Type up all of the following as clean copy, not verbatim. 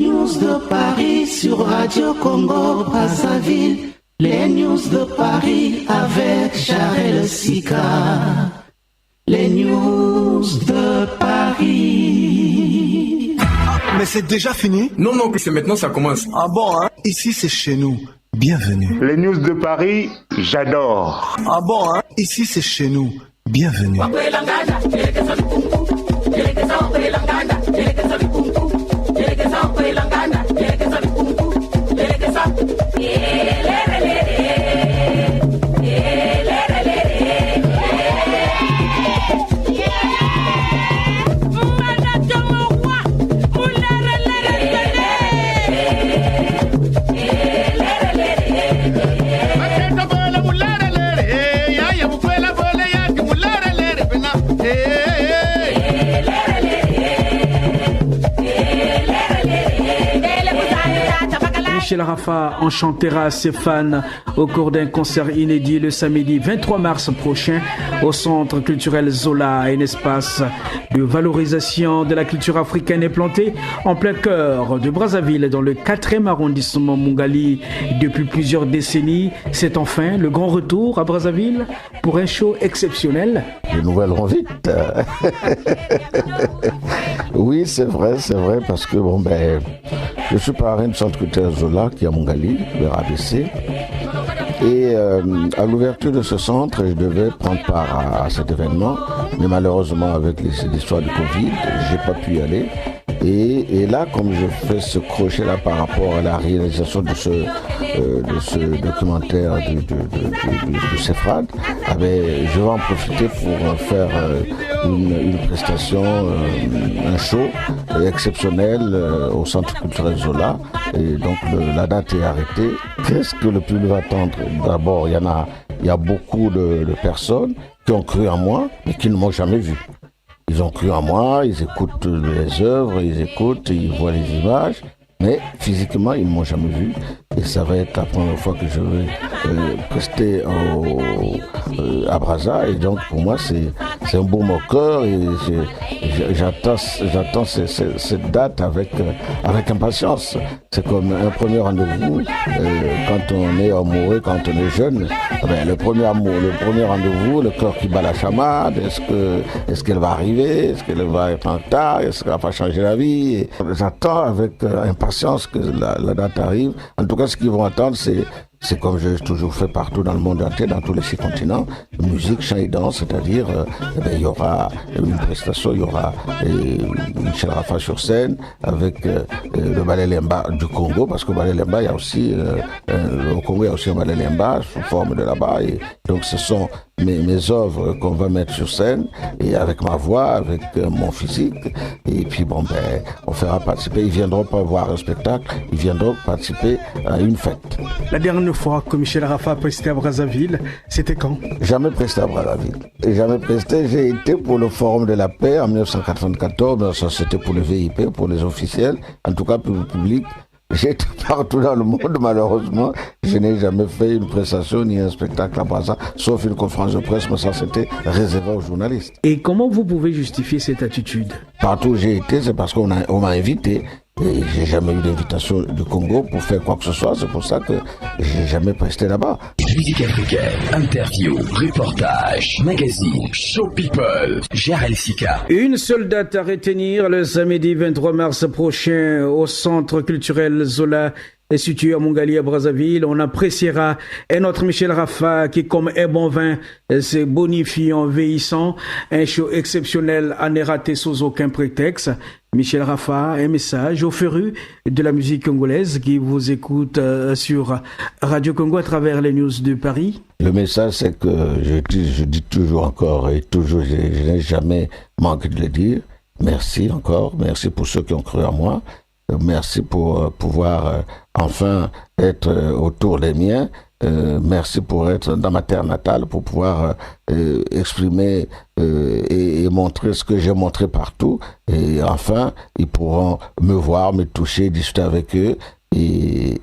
news de Paris sur Radio Congo Brazzaville. Les news de Paris avec Charles Sika. Les news de Paris. Mais c'est déjà fini? Non, c'est maintenant ça commence. Ah bon, hein? Ici c'est chez nous. Bienvenue. Les news de Paris, j'adore. Ah bon, hein? Ici c'est chez nous. Bienvenue. Michel Raffa enchantera ses fans au cours d'un concert inédit le samedi 23 mars prochain au Centre culturel Zola, un espace de valorisation de la culture africaine implanté en plein cœur de Brazzaville dans le 4e arrondissement Mungali depuis plusieurs décennies. C'est enfin le grand retour à Brazzaville pour un show exceptionnel. Les nouvelles vont vite. Oui, c'est vrai, parce que je suis parrain du Centre culturel Zola qui est à Mungali, le RABC. Et à l'ouverture de ce centre, je devais prendre part à cet événement, mais malheureusement avec l'histoire du Covid, j'ai pas pu y aller. Et là, comme je fais ce crochet-là par rapport à la réalisation de ce documentaire de Cefrad, je vais en profiter pour faire une prestation, un show exceptionnel au Centre culturel Zola. Et donc la date est arrêtée. Qu'est-ce que le public va attendre? D'abord, il y a beaucoup de personnes qui ont cru en moi, mais qui ne m'ont jamais vu. Ils ont cru en moi, ils écoutent les œuvres, ils voient les images, mais physiquement, ils ne m'ont jamais vu. Et ça va être la première fois que je vais prester à Brazza. Et donc, pour moi, c'est un baume au cœur et j'attends cette date avec impatience. C'est comme un premier rendez-vous. Quand on est amoureux, quand on est jeune, le premier rendez-vous, le cœur qui bat la chamade, est-ce qu'elle va arriver? Est-ce qu'elle va être en retard? Est-ce qu'elle va changer la vie? Et j'attends avec impatience que la date arrive. En tout cas, ce qu'ils vont attendre, c'est comme j'ai toujours fait partout dans le monde entier, dans tous les 6 continents, musique, chant et danse, c'est-à-dire il y aura une prestation, il y aura Michel Raffa sur scène avec le ballet Lemba du Congo, parce qu'au ballet Lemba, il y a aussi, au Congo, il y a aussi un ballet Lemba sous forme de là-bas, et donc ce sont mes œuvres qu'on va mettre sur scène, et avec ma voix, avec mon physique, et puis on fera participer, ils viendront pas voir un spectacle, ils viendront participer à une fête. La dernière fois que Michel Raffa a presté à Brazzaville, c'était quand? Jamais presté à Brazzaville. Jamais presté, j'ai été pour le Forum de la Paix en 1994, mais ça c'était pour le VIP, pour les officiels, en tout cas pour le public. J'ai été partout dans le monde, malheureusement. Je n'ai jamais fait une prestation ni un spectacle à Brazza, sauf une conférence de presse, mais ça c'était réservé aux journalistes. Et comment vous pouvez justifier cette attitude? Partout où j'ai été, c'est parce qu'on m'a invité. Et j'ai jamais eu d'invitation du Congo pour faire quoi que ce soit, c'est pour ça que j'ai jamais presté là-bas. Musique africaine, interview, reportage, magazine, show people, Charles Sika. Une seule date à retenir, le samedi 23 mars prochain au Centre culturel Zola, situé à Mungali à Brazzaville. On appréciera un autre Michel Raffa qui, comme un bon vin, se bonifie en vieillissant. Un show exceptionnel à ne rater sous aucun prétexte. Michel Raffa, un message aux férus de la musique congolaise qui vous écoute sur Radio Congo à travers les news de Paris. Le message, c'est que je dis toujours encore et toujours, je n'ai jamais manqué de le dire. Merci encore, merci pour ceux qui ont cru en moi. Merci pour pouvoir enfin être autour des miens. Merci pour être dans ma terre natale, pour pouvoir exprimer et montrer ce que j'ai montré partout. Et enfin, ils pourront me voir, me toucher, discuter avec eux et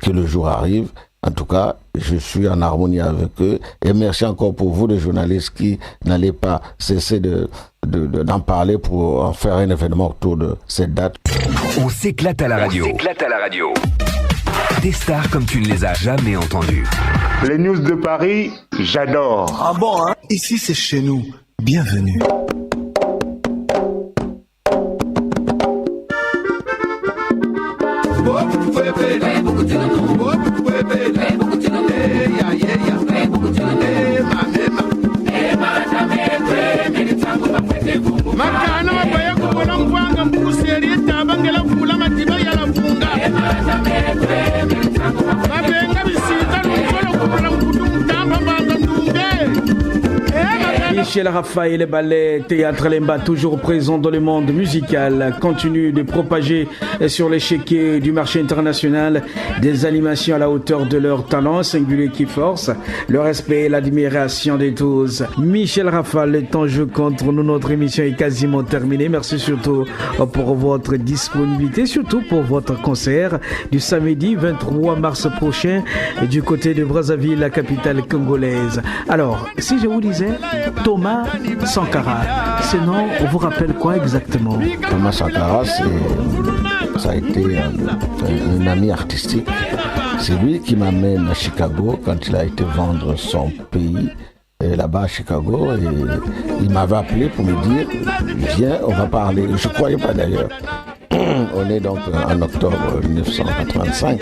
que le jour arrive. En tout cas, je suis en harmonie avec eux. Et merci encore pour vous, les journalistes, qui n'allez pas cesser d'en parler pour en faire un événement autour de cette date. On s'éclate à la radio. Des stars comme tu ne les as jamais entendues. Les news de Paris, j'adore. Ah bon, hein? Ici, c'est chez nous. Bienvenue. Makana wabaya kubona mvanga mbuseri etabangela kula matiba ya lavunga mabenga bisita n'umufolo kubona mkutu mutamba mbanga ndunge Michel Raffa et les ballets Théâtre Lemba, toujours présents dans le monde musical, continuent de propager sur l'échiquier du marché international des animations à la hauteur de leur talent singulier qui force le respect et l'admiration de tous. Michel Raffa, le temps joue contre nous, notre émission est quasiment terminée. Merci surtout pour votre disponibilité, surtout pour votre concert du samedi 23 mars prochain du côté de Brazzaville, la capitale congolaise. Alors, si je vous disais Thomas Sankara, ce nom vous rappelle quoi exactement? Thomas Sankara, ça a été un ami artistique. C'est lui qui m'amène à Chicago quand il a été vendre son pays là-bas à Chicago. Et il m'avait appelé pour me dire, viens, on va parler. Je ne croyais pas d'ailleurs. On est donc en octobre 1985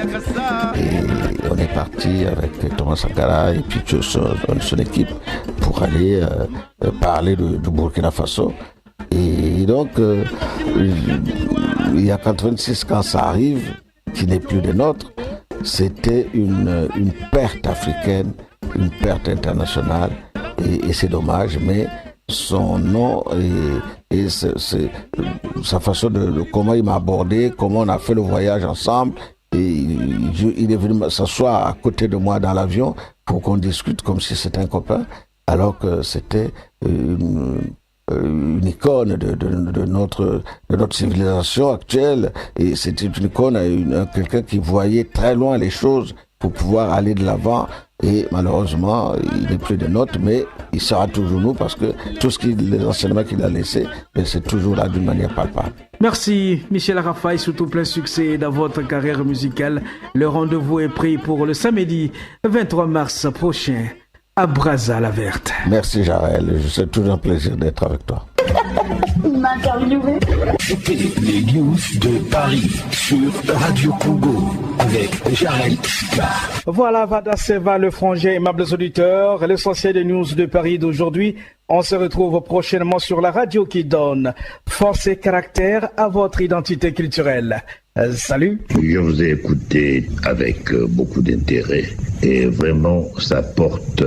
et on est parti avec Thomas Sankara et puis son équipe pour aller parler du Burkina Faso. Et donc, il y a 86 quand ça arrive, qui n'est plus des nôtres, c'était une perte africaine, une perte internationale et c'est dommage, mais son nom et sa façon de comment il m'a abordé, comment on a fait le voyage ensemble. Et il est venu s'asseoir à côté de moi dans l'avion pour qu'on discute comme si c'était un copain, alors que c'était une icône de notre civilisation actuelle. Et c'était une icône, quelqu'un qui voyait très loin les choses pour pouvoir aller de l'avant. Et malheureusement, il n'est plus de nôtres, mais il sera toujours nous parce que les enseignements qu'il a laissés, c'est toujours là d'une manière palpable. Merci Michel Raffa et surtout plein succès dans votre carrière musicale. Le rendez-vous est pris pour le samedi 23 mars prochain à Brazza-la-Verte. Merci Jarel, c'est toujours un plaisir d'être avec toi. Il m'a interviewé. Les news de Paris sur Radio Congo avec Jarel Sika. Voilà, Vada Seva, le frangin, aimables auditeurs, l'essentiel des news de Paris d'aujourd'hui. On se retrouve prochainement sur la radio qui donne force et caractère à votre identité culturelle. Salut. Je vous ai écouté avec beaucoup d'intérêt et vraiment ça porte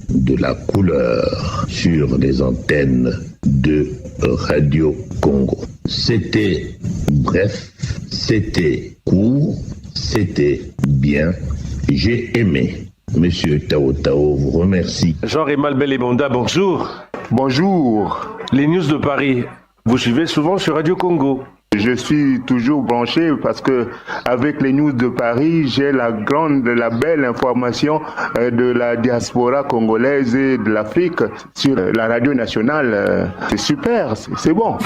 de la couleur sur les antennes de Radio Congo. C'était bref, c'était court, c'était bien, j'ai aimé. Monsieur Tao Tao vous remercie. Jean-Rémal Belébonda, bonjour. Bonjour. Les news de Paris, vous suivez souvent sur Radio Congo. Je suis toujours branché parce que avec les news de Paris, j'ai la belle information de la diaspora congolaise et de l'Afrique sur la radio nationale. C'est super, c'est bon.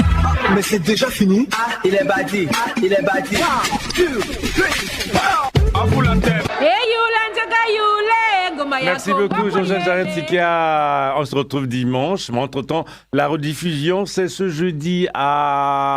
Mais c'est déjà fini? il est bâti. Merci beaucoup Jean-Jacques Jarel Sika. On se retrouve dimanche, mais entre-temps, la rediffusion, c'est ce jeudi à...